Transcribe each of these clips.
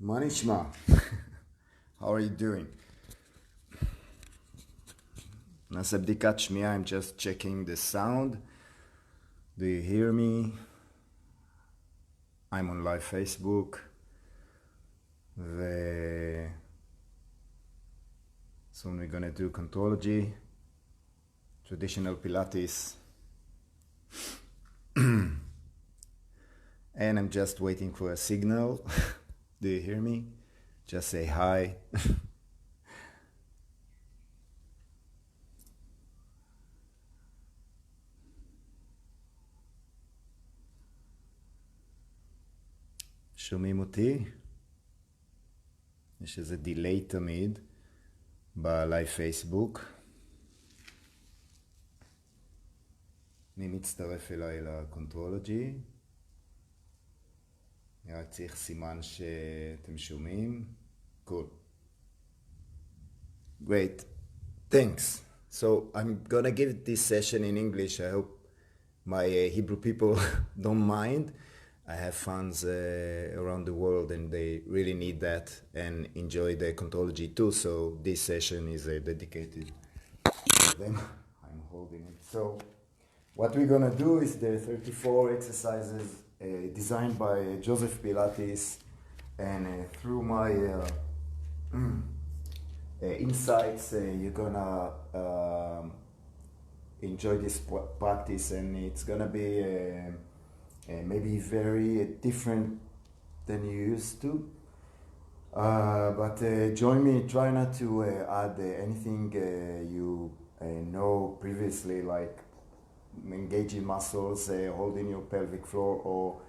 Manishma, how are you doing? נעשה בדיקת שמיעה, I'm just checking the sound. Do you hear me? I'm on live Facebook. Soon we're gonna do Contrology, traditional Pilates. And I'm just waiting for a signal. Do you hear me? Just say hi. שומעים אותי? יש איזה דיליי תמיד בלייב פייסבוק. מי מצטרף אליי לקונטרולוגי? נראה צריך סימן שאתם שומעים. Cool. Great. Thanks. So I'm gonna give this session in English. I hope my Hebrew people don't mind. I have fans around the world and they really need that and enjoy the Contrology too. So this session is dedicated to them. I'm holding it. So what we're gonna do is the 34 exercises designed by Joseph Pilates, and through my insights you're gonna enjoy this practice, and it's gonna be maybe very different than you used to, but join me. Try not to add anything you know previously, like engaging muscles, holding your pelvic floor, or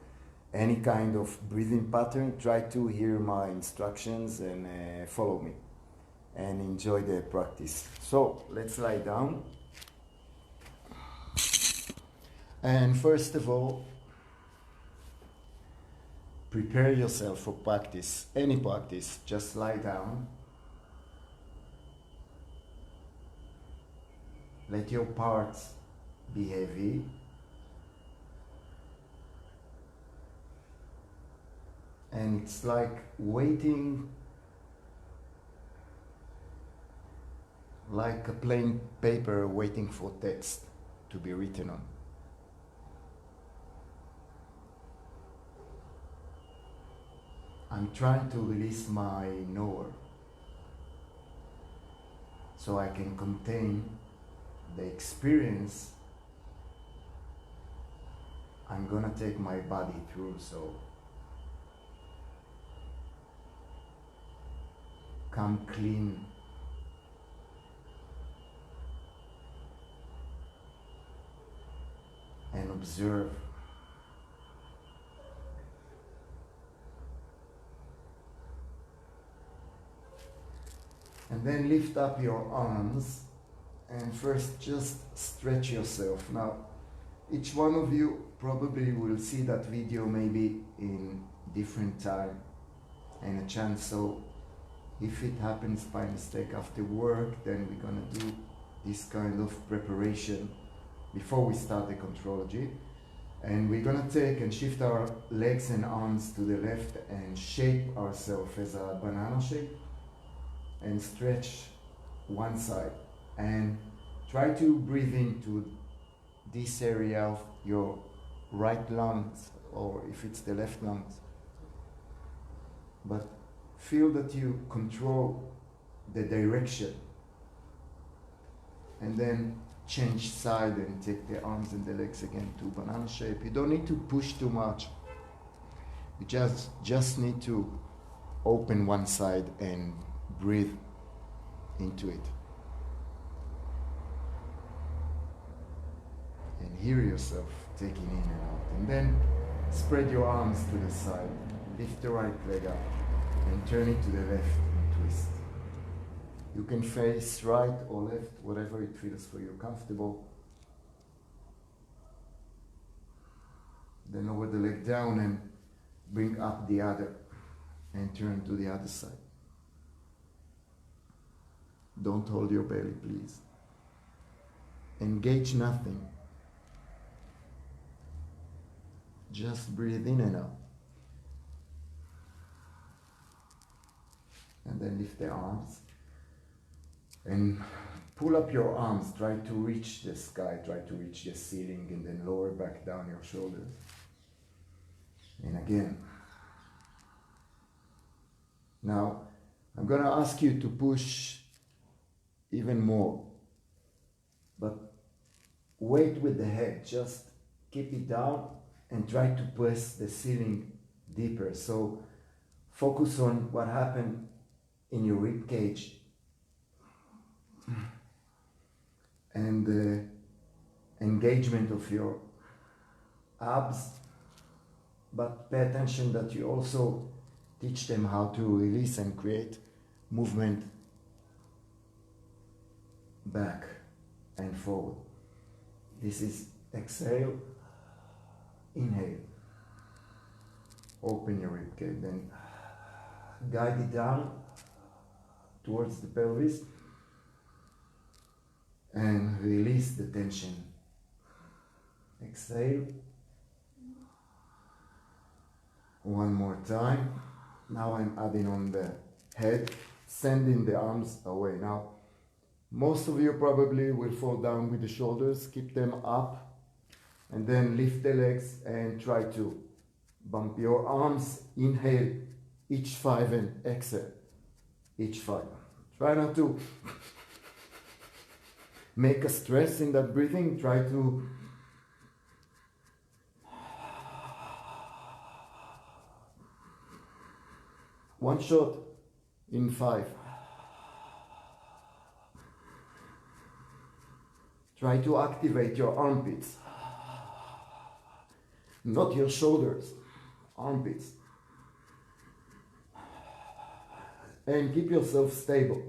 any kind of breathing pattern. Try to hear my instructions and follow me and enjoy the practice. So let's lie down, and first of all, prepare yourself for practice, any practice. Just lie down. Let your parts be heavy. And it's like waiting, like a plain paper waiting for text to be written on. I'm trying to release my knower so I can contain the experience I'm gonna take my body through. So come clean and observe. And then lift up your arms and first just stretch yourself. Now, each one of you probably will see that video maybe in different time and a chance. So if it happens by mistake after work, then we're gonna do this kind of preparation before we start the Contrology. And we're gonna take and shift our legs and arms to the left and shape ourselves as a banana shape, and stretch one side, and try to breathe into this area of your right lungs, or if it's the left lungs, but feel that you control the direction, and then change side and take the arms and the legs again to banana shape. You don't need to push too much. You just need to open one side and breathe into it. And hear yourself taking in and out. And then spread your arms to the side. Lift the right leg up and turn it to the left and twist. You can face right or left, whatever it feels for you comfortable. Then lower the leg down and bring up the other and turn to the other side. Don't hold your belly, please. Engage nothing. Just breathe in and out. And then lift the arms. And pull up your arms. Try to reach the sky. Try to reach the ceiling. And then lower back down your shoulders. And again. Now, I'm going to ask you to push even more. But wait with the head. Just keep it down and try to press the ceiling deeper. So focus on what happened in your rib cage and the engagement of your abs, but pay attention that you also teach them how to release and create movement back and forward. This is exhale, inhale, open your ribcage, then guide it down towards the pelvis and release the tension. Exhale. One more time. Now I'm adding on the head, sending the arms away. Now, most of you probably will fall down with the shoulders. Keep them up and then lift the legs and try to bump your arms. Inhale each 5 and exhale each 5. Try not to make a stress in that breathing. Try to one shot in 5. Try to activate your armpits, not your shoulders, armpits. And keep yourself stable.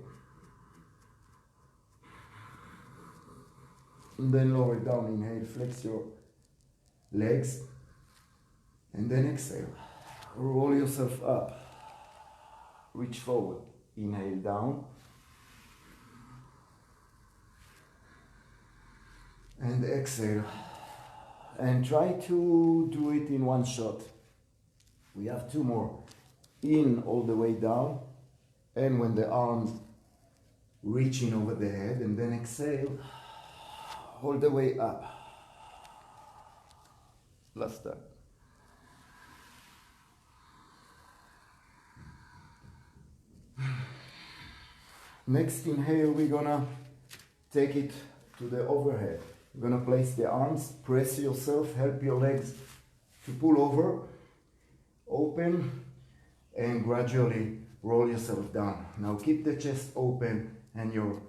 And then lower down, inhale, flex your legs. And then exhale, roll yourself up. Reach forward, inhale down. And exhale. And try to do it in one shot. We have 2 more. In all the way down. And when the arms reaching over the head, and then exhale, all the way up. Last time. Next inhale, we're gonna take it to the overhead. You're gonna place the arms, press yourself, help your legs to pull over, open, and gradually roll yourself down. Now keep the chest open and your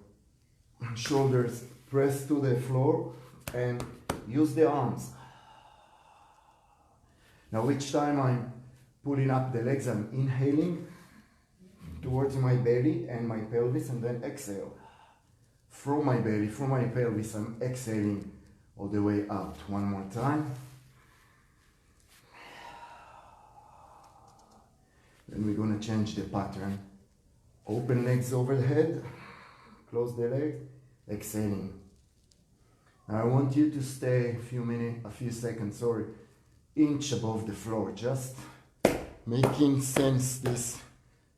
shoulders pressed to the floor and use the arms. Now each time I'm pulling up the legs, I'm inhaling towards my belly and my pelvis, and then exhale. From my belly, from my pelvis, I'm exhaling all the way out. One more time. Then we're going to change the pattern. Open legs overhead, close the legs, exhaling. Now I want you to stay a few seconds, inch above the floor, just making sense this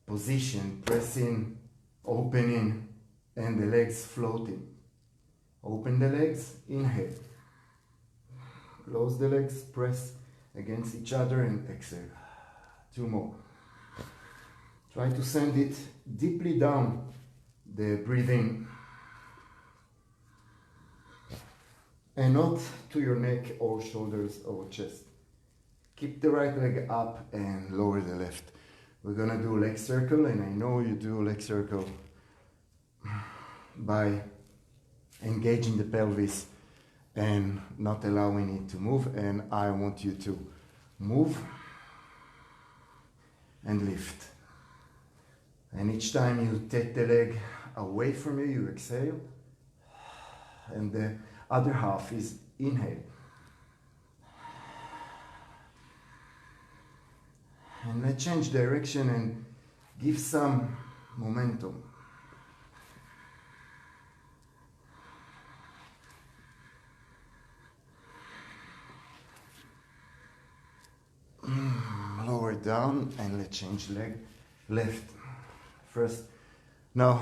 position, pressing, opening, and the legs floating. Open the legs, inhale. Close the legs, press against each other and exhale. 2 more. Try to send it deeply down the breathing and not to your neck or shoulders or chest. Keep the right leg up and lower the left. We're gonna do leg circle, and I know you do leg circle by engaging the pelvis and not allowing it to move, and I want you to move and lift. And each time you take the leg away from you, you exhale, and the other half is inhale. And let's change direction and give some momentum. Lower down, and let's change leg. Left, first. Now,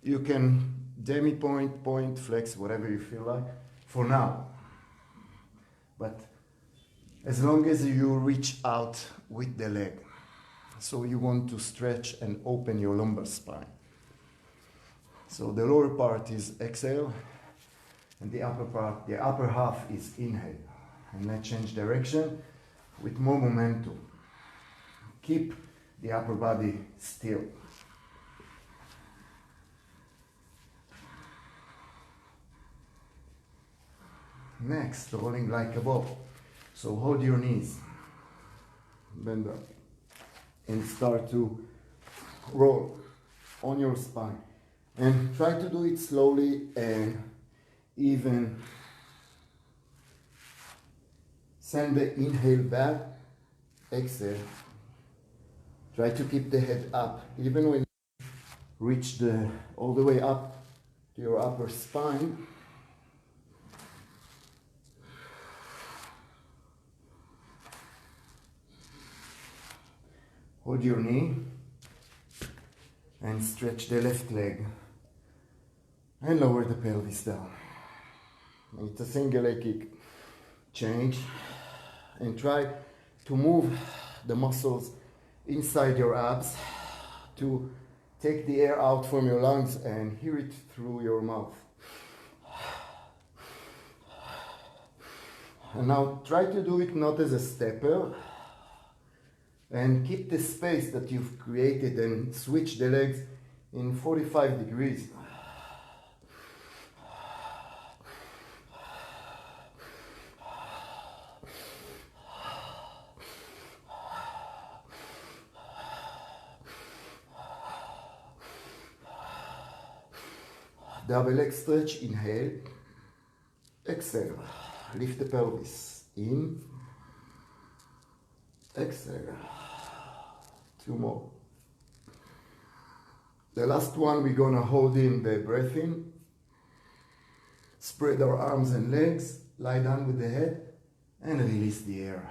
you can demi-point, point, flex, whatever you feel like, for now. But as long as you reach out with the leg. So you want to stretch and open your lumbar spine. So the lower part is exhale, and the upper part, the upper half is inhale. And let's change direction with more momentum. Keep the upper body still. Next, rolling like a ball. So hold your knees, bend up, and start to roll on your spine. And try to do it slowly and even. Send the inhale back, exhale. Try to keep the head up, even when you reach all the way up to your upper spine. Hold your knee and stretch the left leg and lower the pelvis down. It's a single leg kick. Change and try to move the muscles inside your abs to take the air out from your lungs and hear it through your mouth. And now try to do it not as a stepper, and keep the space that you've created and switch the legs in 45 degrees. Double leg stretch, inhale, exhale, lift the pelvis, in, exhale, 2 more. The last one, we're gonna hold in the breath in, spread our arms and legs, lie down with the head, and release the air.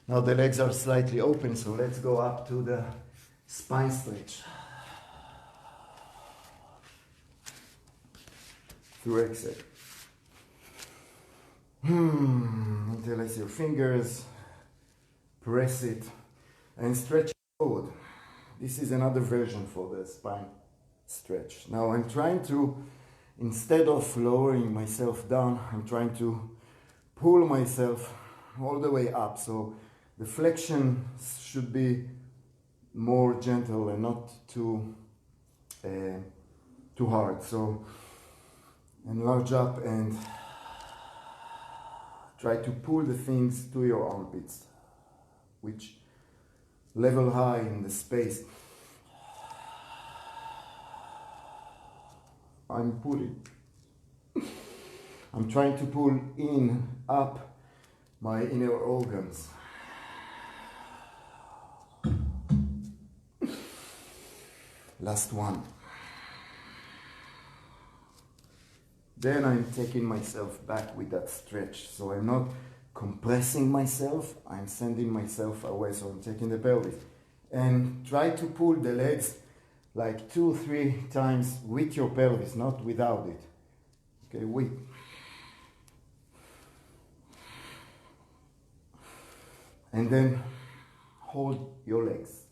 Now the legs are slightly open, so let's go up to the spine stretch. Through exhale. Interlace your fingers, press it, and stretch forward. This is another version for the spine stretch. Now I'm trying to, instead of lowering myself down, I'm trying to pull myself all the way up. So the flexion should be more gentle and not too hard. So enlarge up and try to pull the things to your armpits, which level high in the space. I'm pulling. I'm trying to pull in, up my inner organs. Last one. Then I'm taking myself back with that stretch. So I'm not compressing myself, I'm sending myself away. So I'm taking the pelvis. And try to pull the legs like 2-3 times with your pelvis, not without it. Okay, with. And then hold your legs.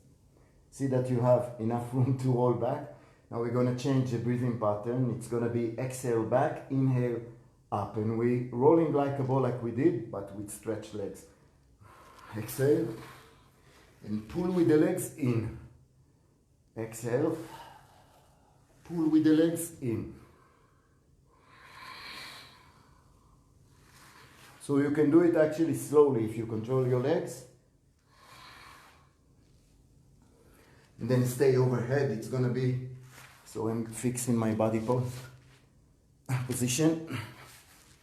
See that you have enough room to roll back. Now we're going to change the breathing pattern. It's going to be exhale back, inhale up. And we're rolling like a ball like we did, but with stretched legs. Exhale. And pull with the legs in. Exhale. Pull with the legs in. So you can do it actually slowly if you control your legs. And then stay overhead. It's going to be... So I'm fixing my body position.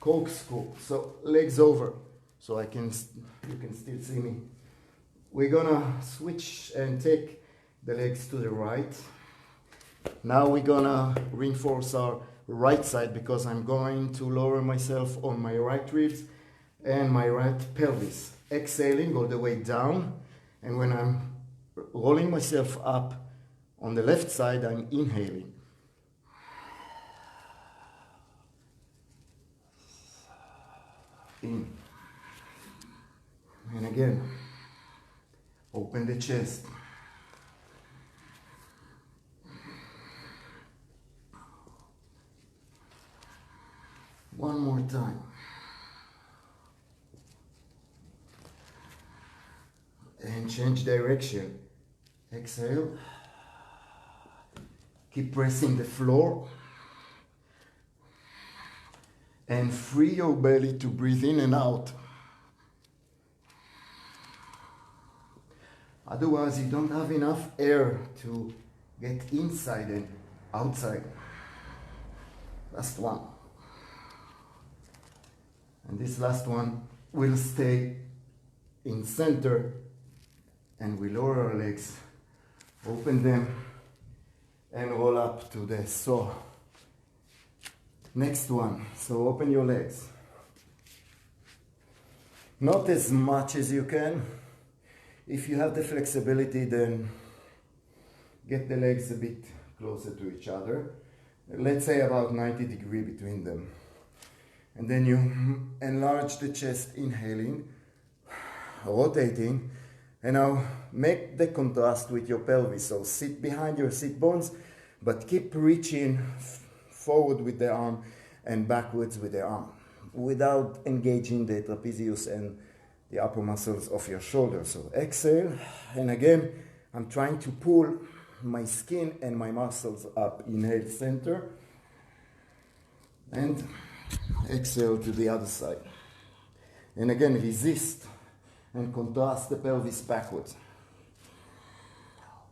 Corkscrew. So legs over. So you can still see me. We're gonna switch and take the legs to the right. Now we're gonna reinforce our right side because I'm going to lower myself on my right ribs and my right pelvis. Exhaling all the way down. And when I'm rolling myself up, On the left side, I'm inhaling. In. And again, open the chest. One more time. And change direction. Exhale. Keep pressing the floor. And free your belly to breathe in and out. Otherwise, you don't have enough air to get inside and outside. Last one. And this last one will stay in center, and we lower our legs, open them, and roll up to the saw. Next one, so open your legs. Not as much as you can. If you have the flexibility, then get the legs a bit closer to each other. Let's say about 90 degrees between them. And then you enlarge the chest, inhaling, rotating, and now make the contrast with your pelvis. So sit behind your sit bones, but keep reaching forward with the arm and backwards with the arm without engaging the trapezius and the upper muscles of your shoulders. So exhale, and again, I'm trying to pull my skin and my muscles up. Inhale, center, and exhale to the other side. And again, resist and contrast the pelvis backwards.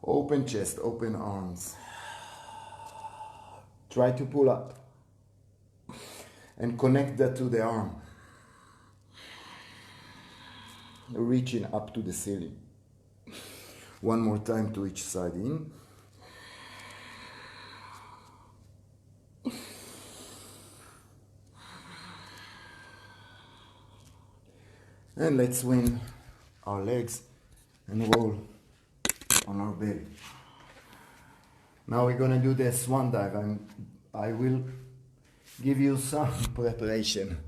Open chest, open arms. Try to pull up and connect that to the arm. Reaching up to the ceiling. One more time to each side. In. And let's swing our legs and roll on our belly. Now we're gonna do the swan dive. I will give you some preparation.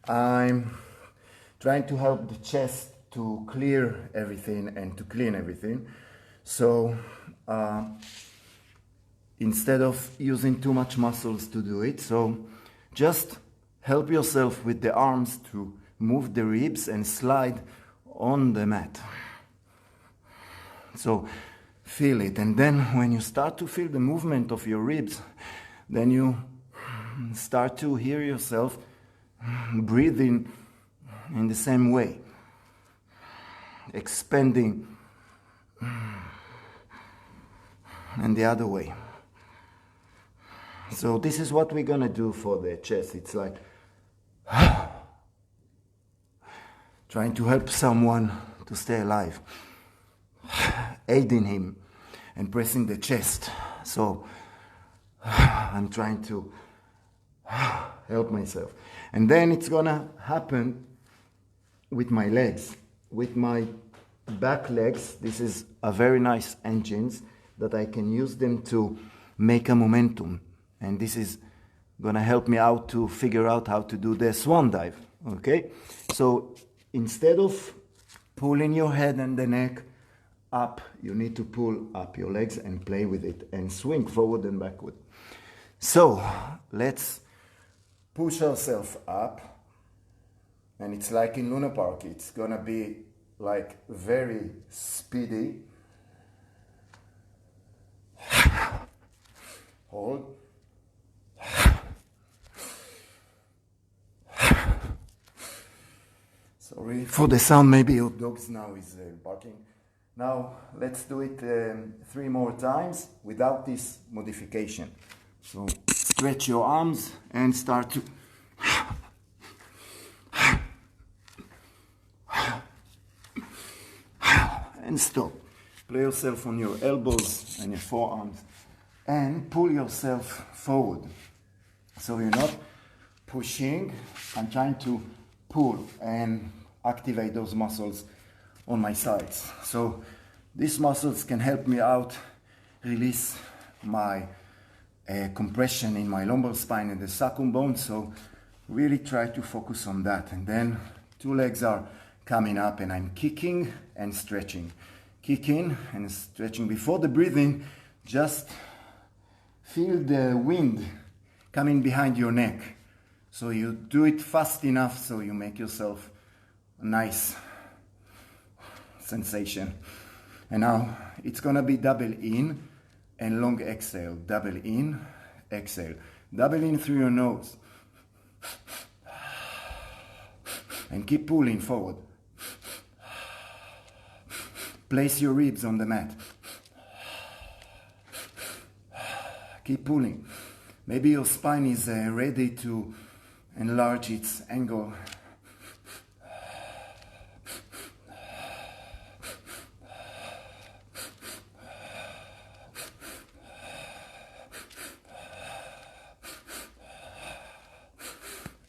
I'm trying to help the chest to clear everything and to clean everything. So instead of using too much muscles to do it, so just help yourself with the arms to move the ribs and slide on the mat. So feel it, and then when you start to feel the movement of your ribs, then you start to hear yourself breathing in the same way, expanding, and the other way. So this is what we're gonna do for the chest. It's like trying to help someone to stay alive, aiding him and pressing the chest. So I'm trying to help myself. And then it's gonna happen with my legs, with my back legs. This is a very nice engines that I can use them to make a momentum. And this is gonna help me out to figure out how to do the swan dive, okay? So instead of pulling your head and the neck up, you need to pull up your legs and play with it and swing forward and backward. So let's push ourselves up, and it's like in Luna Park. It's gonna be like very speedy. Hold. Sorry for the sound, maybe your dog's now is barking. Now let's do it 3 more times without this modification. So stretch your arms and start to and stop. Play yourself on your elbows and your forearms and pull yourself forward. So you're not pushing, I'm trying to pull and activate those muscles on my sides. So these muscles can help me out release my compression in my lumbar spine and the sacrum bone. So really try to focus on that. And then 2 legs are coming up and I'm kicking and stretching. Kicking and stretching. Before the breathing, just feel the wind coming behind your neck. So you do it fast enough so you make yourself a nice sensation. And now it's gonna be double in and long exhale. Double in, exhale. Double in through your nose. And keep pulling forward. Place your ribs on the mat. Keep pulling. Maybe your spine is ready to enlarge its angle.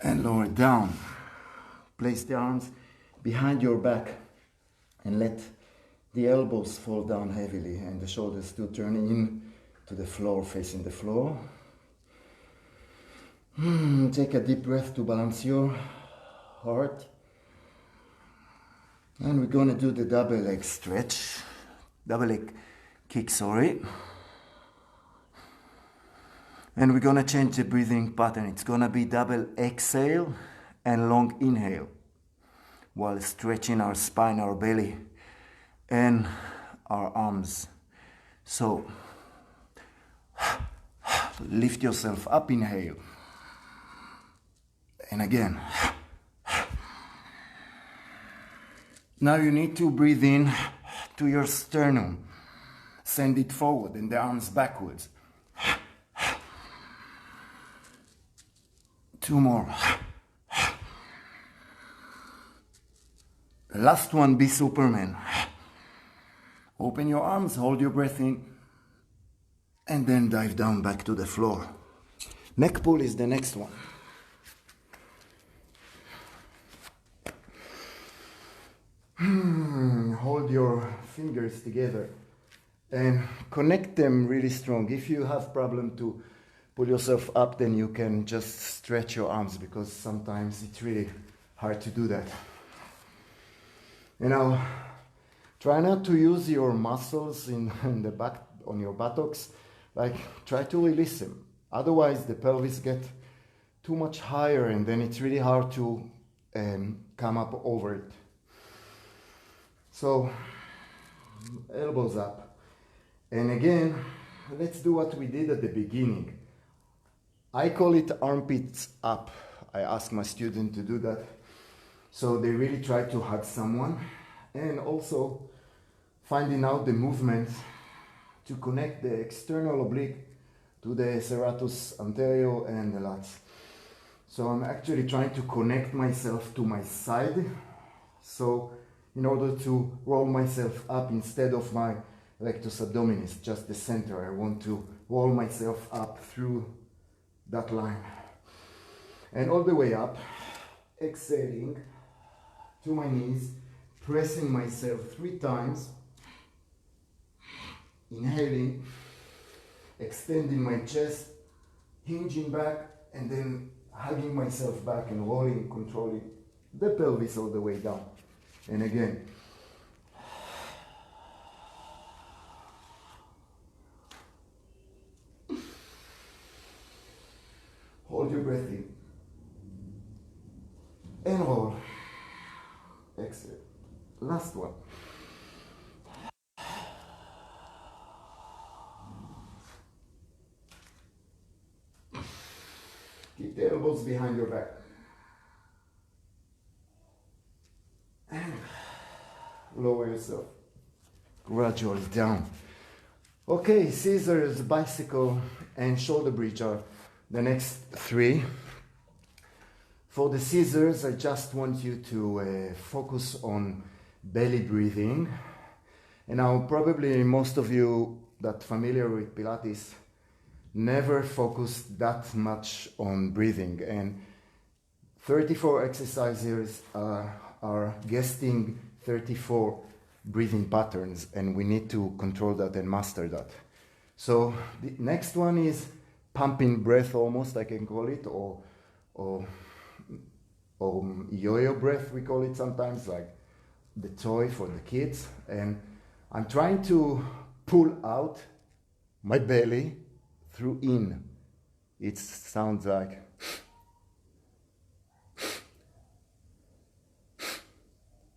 And lower it down. Place the arms behind your back and let the elbows fall down heavily and the shoulders to turn in to the floor, facing the floor. Take a deep breath to balance your heart. And we're going to do the double leg stretch. Double leg kick, sorry. And we're going to change the breathing pattern. It's going to be double exhale and long inhale while stretching our spine, our belly, and our arms. So lift yourself up, inhale. And again. Now you need to breathe in to your sternum. Send it forward and the arms backwards. 2 more. Last one, be Superman. Open your arms, hold your breath in, and then dive down back to the floor. Neck pull is the next one. Hold your fingers together and connect them really strong. If you have problem to pull yourself up, then you can just stretch your arms because sometimes it's really hard to do that. And now, try not to use your muscles in the back, on your buttocks. Like, try to release them. Otherwise, the pelvis gets too much higher and then it's really hard to come up over it. So, elbows up. And again, let's do what we did at the beginning. I call it armpits up. I ask my student to do that. So they really try to hug someone. And also finding out the movement to connect the external oblique to the serratus anterior and the lats. So I'm actually trying to connect myself to my side. So in order to roll myself up instead of my rectus abdominis, just the center. I want to roll myself up through that line. And all the way up, exhaling to my knees, pressing myself 3 times, inhaling, extending my chest, hinging back, and then hugging myself back and rolling, controlling the pelvis all the way down. And again. Hold your breath in. And roll. Exhale. Last one. Keep the elbows behind your back. And lower yourself gradually down. Okay, scissors, bicycle, and shoulder bridge are the next 3. For the scissors, I just want you to focus on belly breathing. And now probably most of you that familiar with Pilates never focus that much on breathing. And 34 exercises are guessing 34 breathing patterns, and we need to control that and master that. So the next one is pumping breath, almost I can call it, or yo-yo breath we call it sometimes, like the toy for the kids. And I'm trying to pull out my belly through in. It sounds like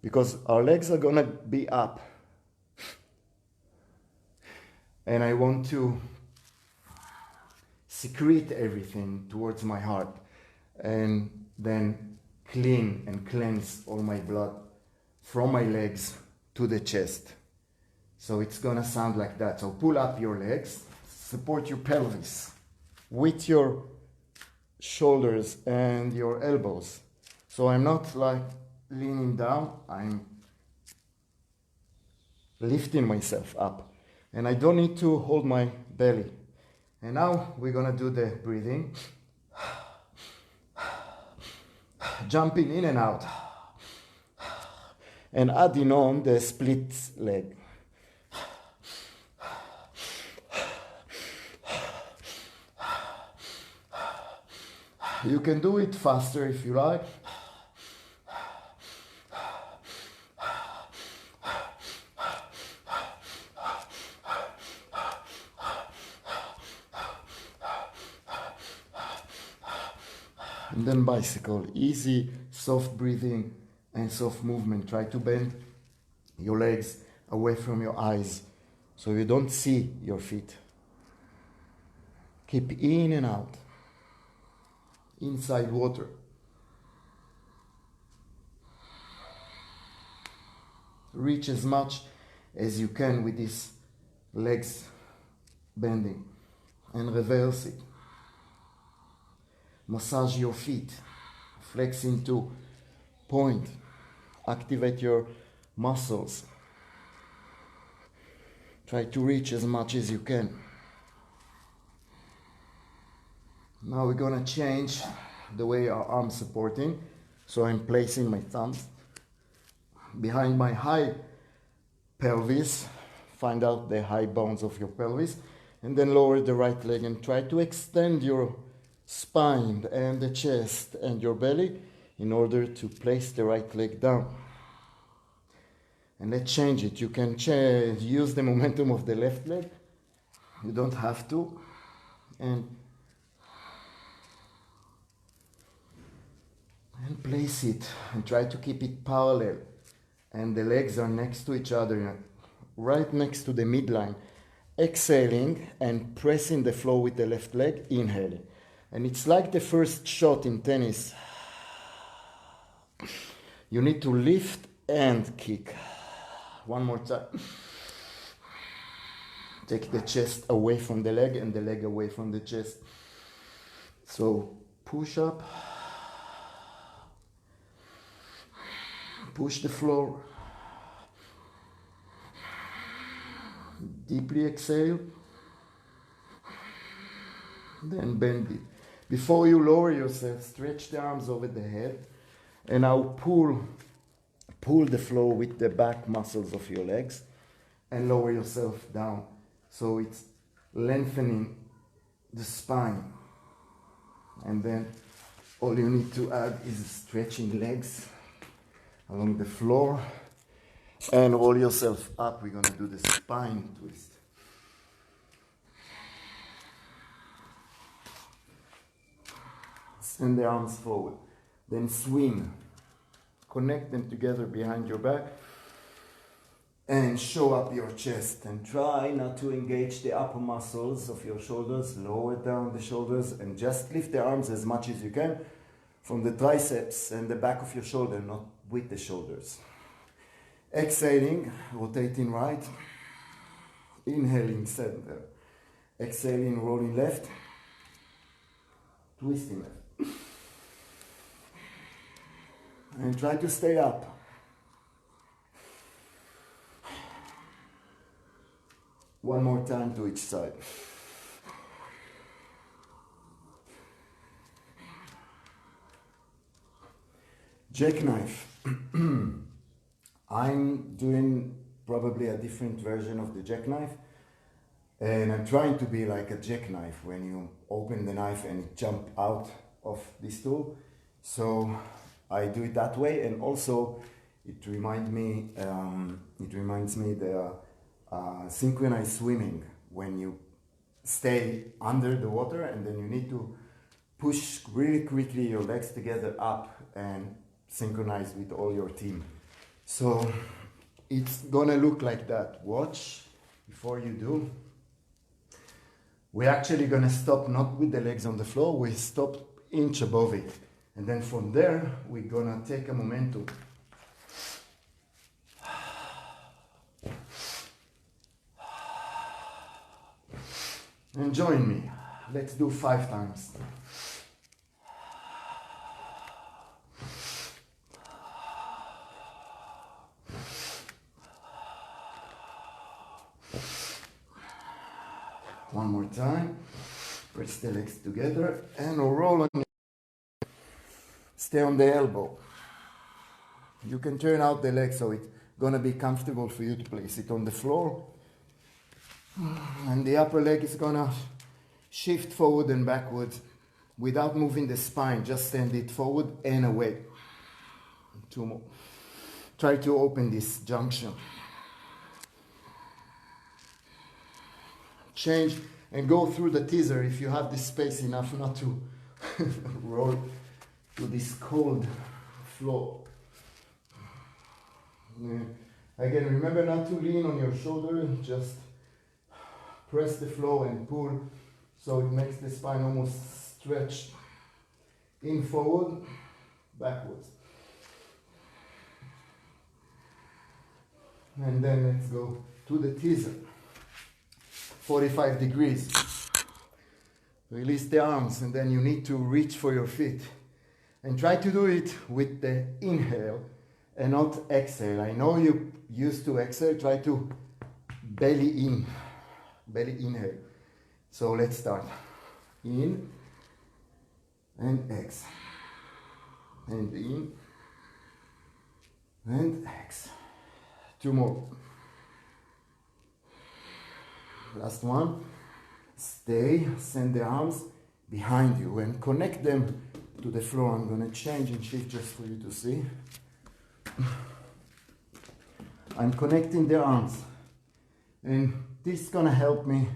because our legs are gonna be up, and I want to secrete everything towards my heart and then clean and cleanse all my blood from my legs to the chest. So it's gonna sound like that. So pull up your legs, support your pelvis with your shoulders and your elbows. So I'm not like leaning down, I'm lifting myself up. And I don't need to hold my belly. And now we're gonna do the breathing. Jumping in and out. And adding on the split leg. You can do it faster if you like. And then bicycle, easy, soft breathing and soft movement. Try to bend your legs away from your eyes so you don't see your feet. Keep in and out. Inside water. Reach as much as you can with these legs bending and reverse it. Massage your feet, flex into point, activate your muscles. Try to reach as much as you can. Now we're gonna change the way our arms supporting. So I'm placing my thumbs behind my high pelvis. Find out the high bones of your pelvis and then lower the right leg and try to extend your spine and the chest and your belly in order to place the right leg down. And let's change it. You can use the momentum of the left leg. You don't have to. And place it and try to keep it parallel. And the legs are next to each other, right next to the midline. Exhaling and pressing the floor with the left leg, inhaling. And it's like the first shot in tennis. You need to lift and kick. One more time. Take the chest away from the leg and the leg away from the chest. So push up. Push the floor. Deeply exhale. Then bend it. Before you lower yourself, stretch the arms over the head and now pull the floor with the back muscles of your legs and lower yourself down. So it's lengthening the spine. And then all you need to add is stretching legs along the floor and roll yourself up. We're gonna do the spine twist. Send the arms forward. Then swing. Connect them together behind your back and show up your chest. And try not to engage the upper muscles of your shoulders. Lower down the shoulders and just lift the arms as much as you can from the triceps and the back of your shoulder, not with the shoulders. Exhaling, rotating right. Inhaling, center. Exhaling, rolling left. Twisting left. And try to stay up. One more time to each side. Jackknife. I'm doing probably a different version of the jackknife. And I'm trying to be like a jackknife when you open the knife and it jump out of this tool. So I do it that way, and also it reminds me the synchronized swimming, when you stay under the water and then you need to push really quickly your legs together up and synchronize with all your team. So it's gonna look like that. Watch before you do. We're actually gonna stop not with the legs on the floor, we stop inch above it. And then from there, we're gonna take a momentum. And join me. Let's do 5 times. One more time. Press the legs together and roll on. Stay on the elbow. You can turn out the legs so it's gonna be comfortable for you to place it on the floor. And the upper leg is gonna shift forward and backwards without moving the spine. Just send it forward and away. 2 more. Try to open this junction. Change and go through the teaser if you have the space enough not to roll to this cold floor. Again, remember not to lean on your shoulder, just press the floor and pull so it makes the spine almost stretch in forward, backwards. And then let's go to the teaser. 45 degrees. Release the arms and then you need to reach for your feet. And try to do it with the inhale and not exhale. I know you used to exhale, try to belly inhale. So let's start. In and exhale. And in and exhale. 2 more. Last one. Stay, send the arms behind you and connect them to the floor. I'm going to change and shift just for you to see. I'm connecting the arms, and this is going to help me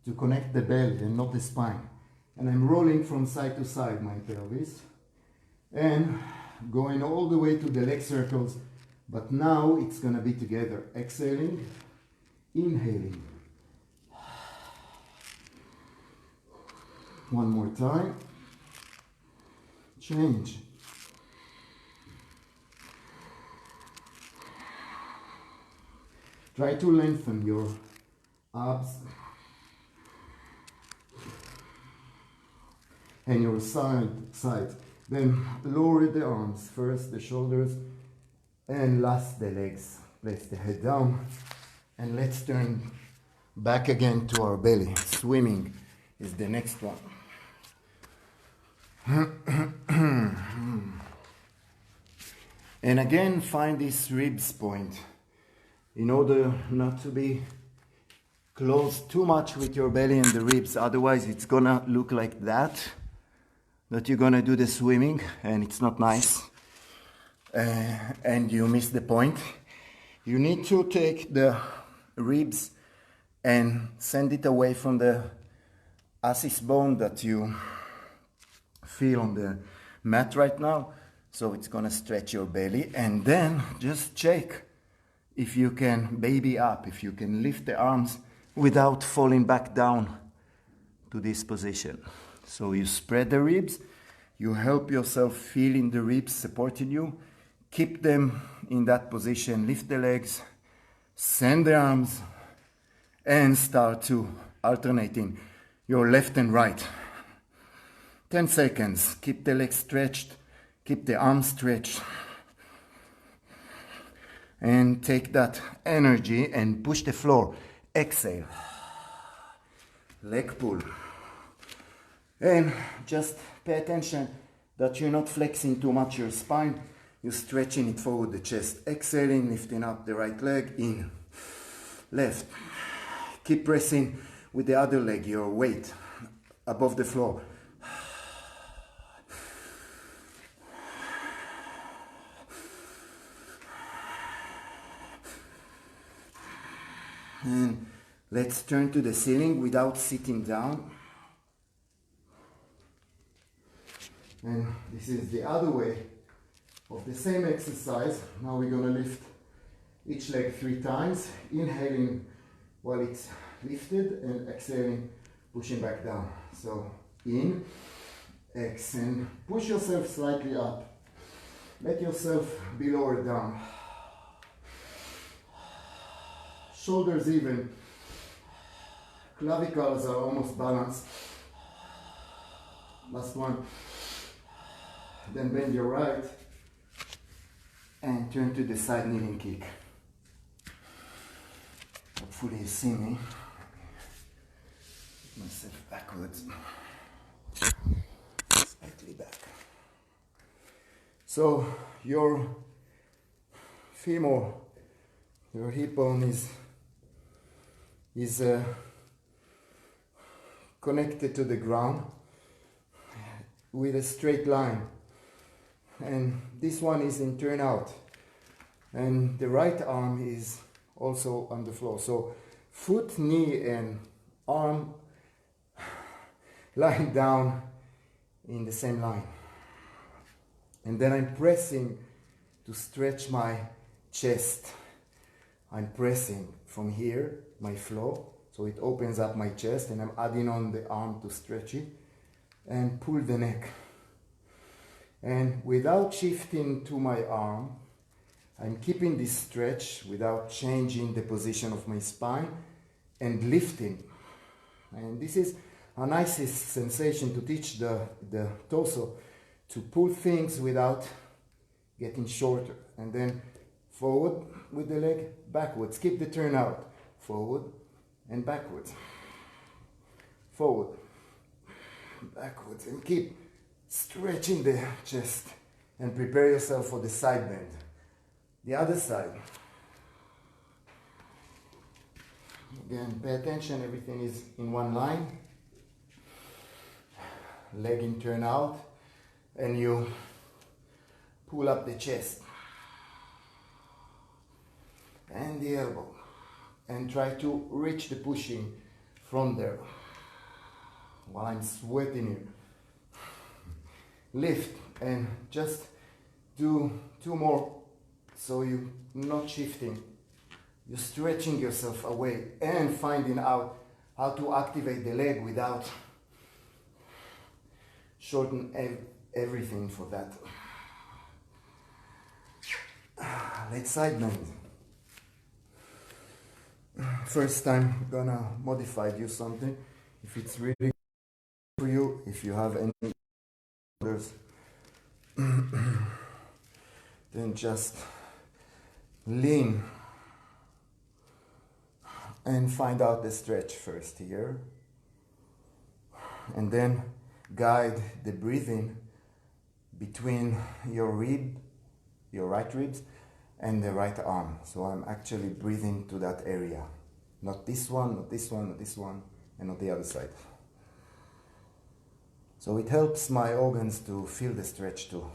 to connect the belly and not the spine. And I'm rolling from side to side my pelvis and going all the way to the leg circles, but now it's going to be together. Exhaling, inhaling. One more time. Change. Try to lengthen your abs and your sides. Then lower the arms, first the shoulders and last the legs. Place the head down and let's turn back again to our belly. Swimming is the next one. And again, find this ribs point in order not to be close too much with your belly and the ribs, otherwise it's gonna look like that you're gonna do the swimming and it's not nice, and you miss the point. You need to take the ribs and send it away from the assis bone that you feel on the mat right now, so it's gonna stretch your belly. And then just check if you can baby up, if you can lift the arms without falling back down to this position. So you spread the ribs, you help yourself feeling the ribs supporting you, keep them in that position, lift the legs, send the arms, and start to alternating your left and right. 10 seconds, keep the legs stretched, keep the arms stretched, and take that energy and push the floor. Exhale, leg pull, and just pay attention that you're not flexing too much your spine, you're stretching it forward the chest. Exhaling, lifting up the right leg, in, left, keep pressing with the other leg, your weight above the floor. And let's turn to the ceiling without sitting down. And this is the other way of the same exercise. Now we're going to lift each leg 3 times, inhaling while it's lifted and exhaling, pushing back down. So in, exhale, and push yourself slightly up. Let yourself be lowered down. Shoulders even. Clavicles are almost balanced. Last one. Then bend your right and turn to the side kneeling kick. Hopefully you see me. Put myself backwards. Slightly back. So your femur, your hip bone is connected to the ground with a straight line, and this one is in turnout, and the right arm is also on the floor. So foot, knee and arm lying down in the same line, and then I'm pressing to stretch my chest. I'm pressing from here, my floor, so it opens up my chest, and I'm adding on the arm to stretch it and pull the neck. And without shifting to my arm, I'm keeping this stretch without changing the position of my spine and lifting. And this is a nice sensation to teach the torso to pull things without getting shorter. And then forward with the leg, backwards. Keep the turnout. Forward and backwards. Forward, backwards. And keep stretching the chest. And prepare yourself for the side bend. The other side. Again, pay attention, everything is in one line. Leg in turnout. And you pull up the chest. And the elbow, and try to reach the pushing from there while I'm sweating here. Lift and just do 2 more, so you're not shifting, you're stretching yourself away and finding out how to activate the leg without shorten everything for that. Let's side bend. First time, I'm gonna modify, do something. If it's really good for you, if you have any others, then just lean and find out the stretch first here, and then guide the breathing between your right ribs and the right arm. So I'm actually breathing to that area. Not this one, not this one, not this one, and not the other side. So it helps my organs to feel the stretch too.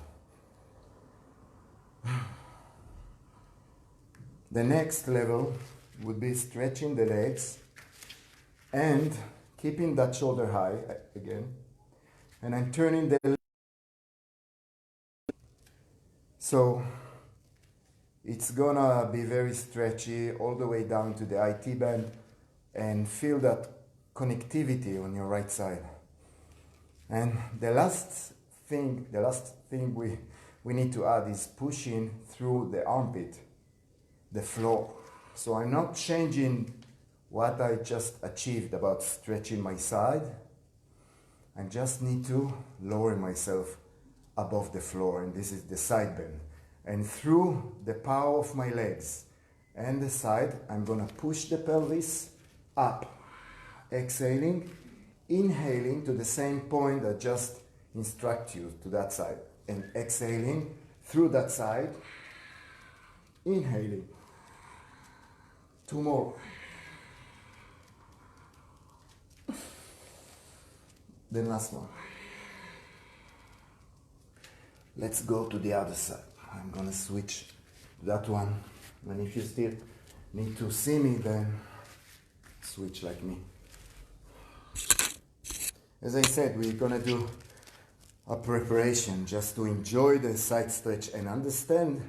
The next level would be stretching the legs and keeping that shoulder high again. And I'm turning the so it's gonna be very stretchy all the way down to the IT band, and feel that connectivity on your right side. And the last thing we need to add is pushing through the armpit, the floor. So I'm not changing what I just achieved about stretching my side. I just need to lower myself above the floor, and this is the side bend. And through the power of my legs and the side, I'm gonna push the pelvis up. Exhaling, inhaling to the same point I just instruct you to that side. And exhaling through that side, inhaling. 2 more. Then last one. Let's go to the other side. I'm gonna switch to that one. And if you still need to see me, then switch like me. As I said, we're gonna do a preparation just to enjoy the side stretch and understand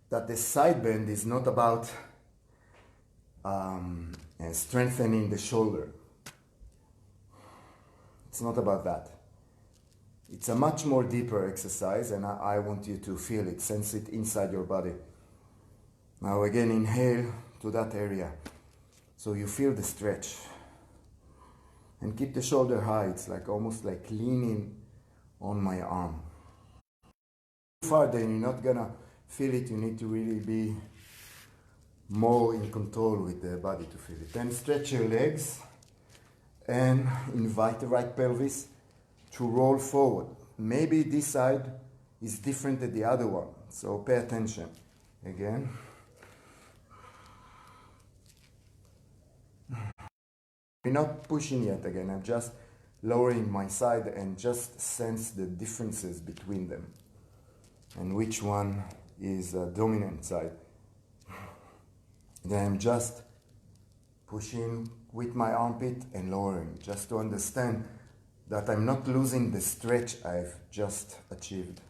that the side bend is not about strengthening the shoulder. It's not about that. It's a much more deeper exercise, and I want you to feel it, sense it inside your body. Now again, inhale to that area so you feel the stretch. And keep the shoulder high. It's like almost like leaning on my arm. Farther, you're not gonna feel it. You need to really be more in control with the body to feel it. Then stretch your legs and invite the right pelvis to roll forward. Maybe this side is different than the other one, so pay attention. Again. I'm not pushing yet again, I'm just lowering my side and just sense the differences between them and which one is a dominant side. Then I'm just pushing with my armpit and lowering, just to understand that I'm not losing the stretch I've just achieved.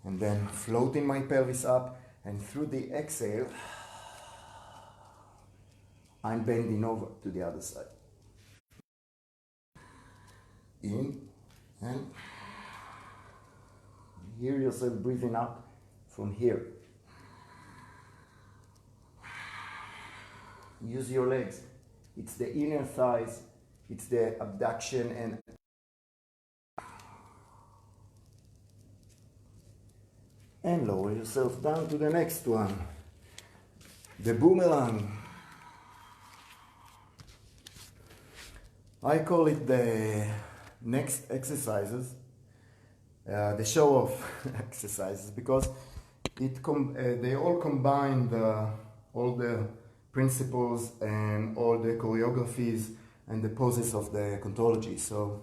And then floating my pelvis up, and through the exhale, I'm bending over to the other side. In, and hear yourself breathing out from here. Use your legs. It's the inner thighs, it's the abduction, and lower yourself down to the next one. The boomerang. I call it the next exercises, the show-off exercises, because they all combine all the principles and all the choreographies and the poses of the Contrology. So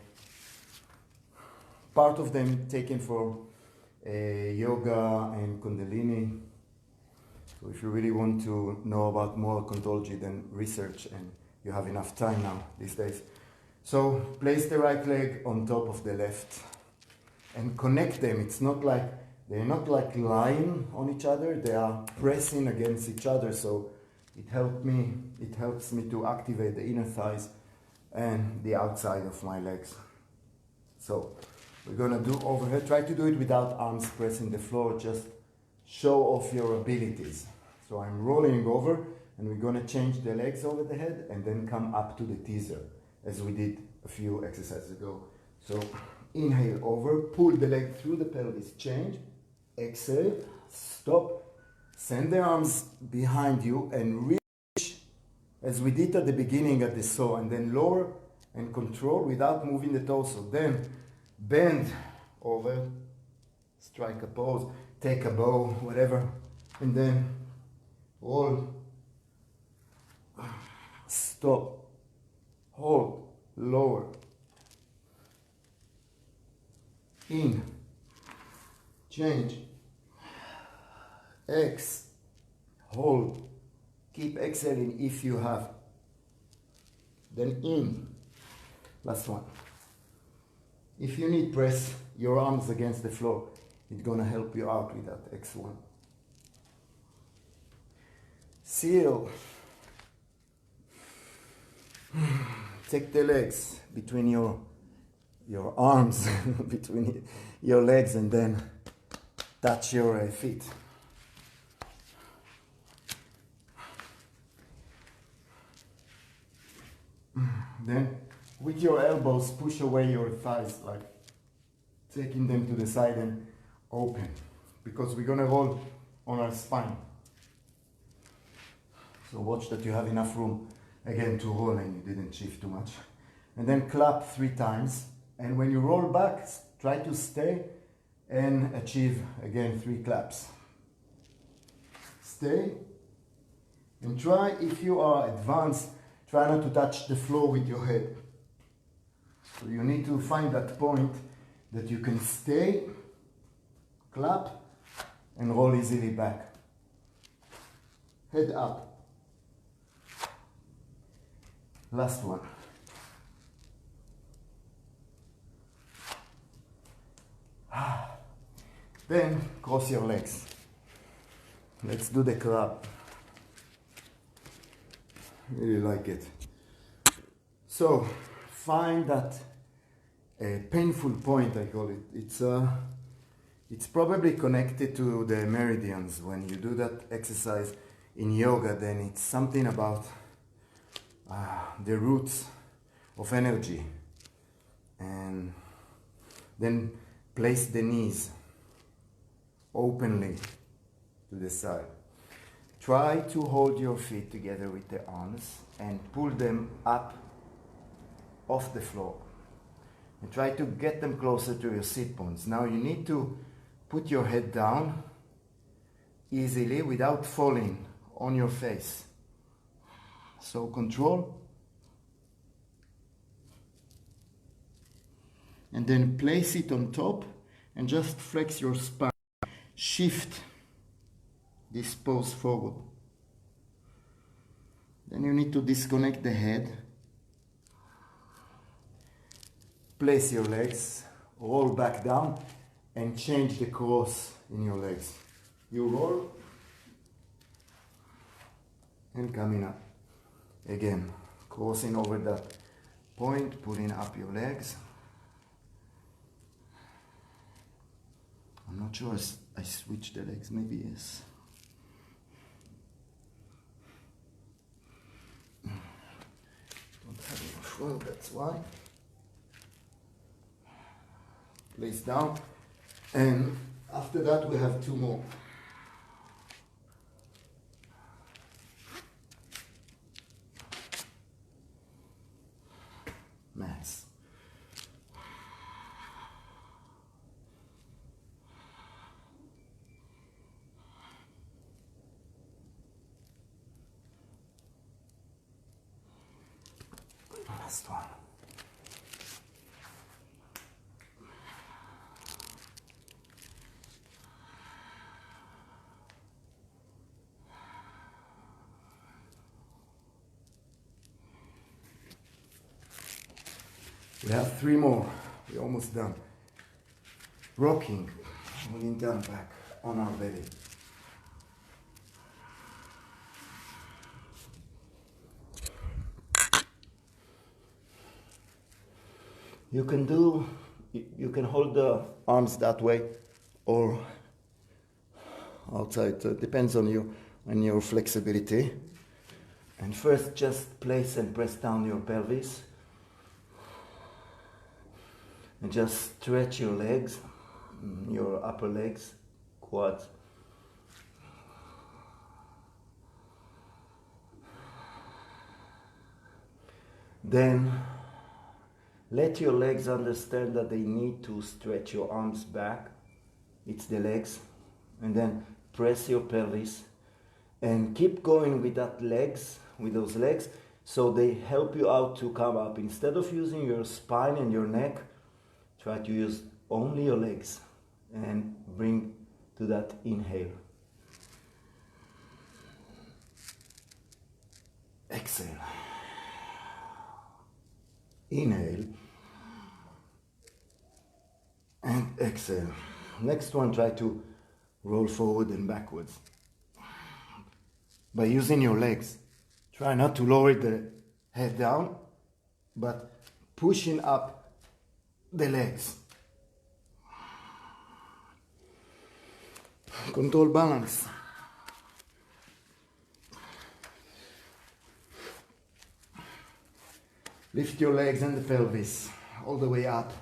part of them taken for yoga and Kundalini. So if you really want to know about more Contrology, then research, and you have enough time now these days. So place the right leg on top of the left and connect them. It's not like, they're not like lying on each other, they are pressing against each other. So it helps me to activate the inner thighs and the outside of my legs. So we're gonna do overhead. Try to do it without arms pressing the floor, just show off your abilities. So I'm rolling over, and we're gonna change the legs over the head and then come up to the teaser, as we did a few exercises ago. So inhale over, pull the leg through the pelvis, change, exhale, stop, send the arms behind you and reach, as we did at the beginning at the saw, and then lower and control without moving the torso. Then bend over, strike a pose, take a bow, whatever, and then roll, stop, hold, lower, in, change, X, hold, keep exhaling if you have, then in, last one. If you need, press your arms against the floor, it's gonna help you out with that X1. Seal. Take the legs between your arms, between your legs, and then touch your feet. Then with your elbows push away your thighs, like taking them to the side and open, because we're gonna roll on our spine. So watch that you have enough room again to roll and you didn't shift too much. And then clap 3 times, and when you roll back, try to stay and achieve again 3 claps. Stay and try, if you are advanced, try not to touch the floor with your head. So you need to find that point that you can stay, clap, and roll easily back. Head up. Last one. Then cross your legs. Let's do the crab. Really like it. So find that painful point, I call it. It's probably connected to the meridians. When you do that exercise in yoga, then it's something about the roots of energy. And then place the knees openly to the side. Try to hold your feet together with the arms and pull them up off the floor. And try to get them closer to your sit bones. Now you need to put your head down easily without falling on your face. So control. And then place it on top and just flex your spine. Shift this pose forward. Then you need to disconnect the head. Place your legs, roll back down, and change the cross in your legs. You roll, and coming up. Again, crossing over that point, pulling up your legs. I'm not sure I switched the legs, maybe yes. Don't have enough room, that's why. Place down, and after that we have two more. Mats. Last one. We have three more. We're almost done. Rocking, rolling down back on our belly. You can hold the arms that way or outside. It depends on you and your flexibility. And first, just place and press down your pelvis. And just stretch your legs, your upper legs, quads. Then let your legs understand that they need to stretch your arms back. It's the legs. And then press your pelvis and keep going with those legs, so they help you out to come up. Instead of using your spine and your neck, try to use only your legs and bring to that inhale. Exhale. Inhale. And exhale. Next one, try to roll forward and backwards. By using your legs, try not to lower the head down, but pushing up the legs. Control balance. Lift your legs and the pelvis all the way up.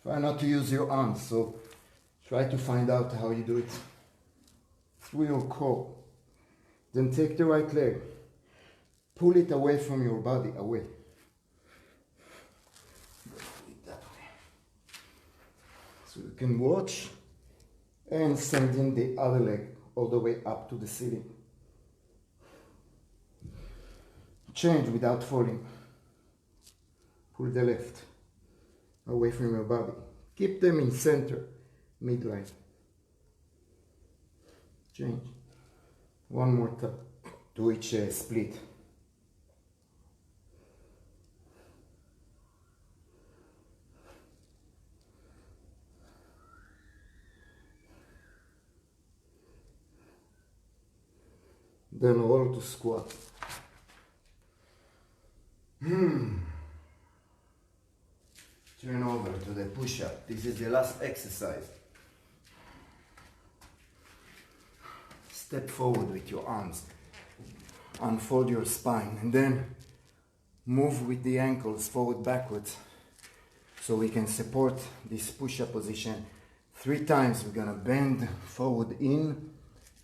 Try not to use your arms, so try to find out how you do it through your core. Then take the right leg, pull it away from your body, away. So you can watch and sending the other leg all the way up to the ceiling. Change without falling. Pull the left, away from your body. Keep them in center, midline. Change. One more time to each split. Then roll to squat. Turn over to the push-up. This is the last exercise. Step forward with your arms. Unfold your spine and then move with the ankles forward backwards so we can support this push-up position. 3 times we're gonna bend forward in,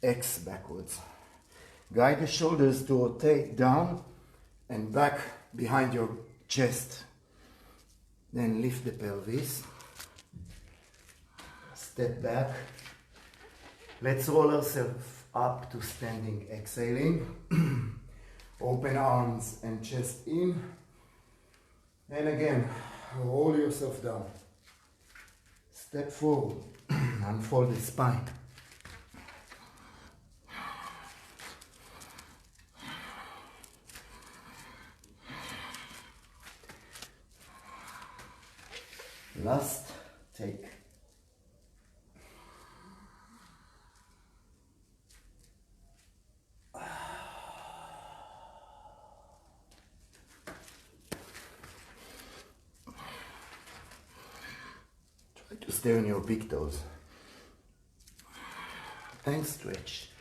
X backwards. Guide the shoulders to rotate down and back behind your chest. Then lift the pelvis. Step back. Let's roll ourselves up to standing, exhaling. Open arms and chest in. And again, roll yourself down. Step forward. Unfold the spine. Last take. Try to stay on your big toes and stretch.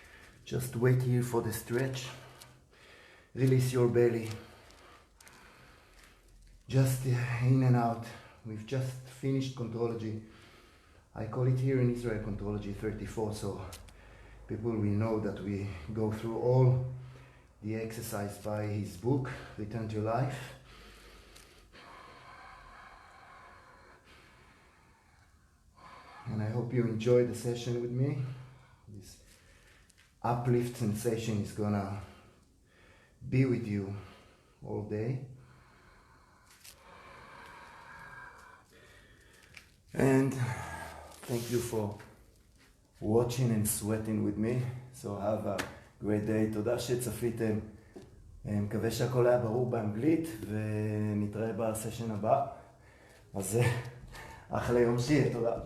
Just wait here for the stretch. Release your belly. Just in and out. We've just finished Contrology. I call it here in Israel Contrology 34, so people will know that we go through all the exercise by his book, Return to Life. And I hope you enjoyed the session with me. This uplift sensation is gonna be with you all day. And thank you for watching and sweating with me. So have a great day. תודה שצפיתם. מקווה שהכל היה ברור באנגלית, ונתראה בסשן הבא. אז אחלה יום שיהיה, תודה.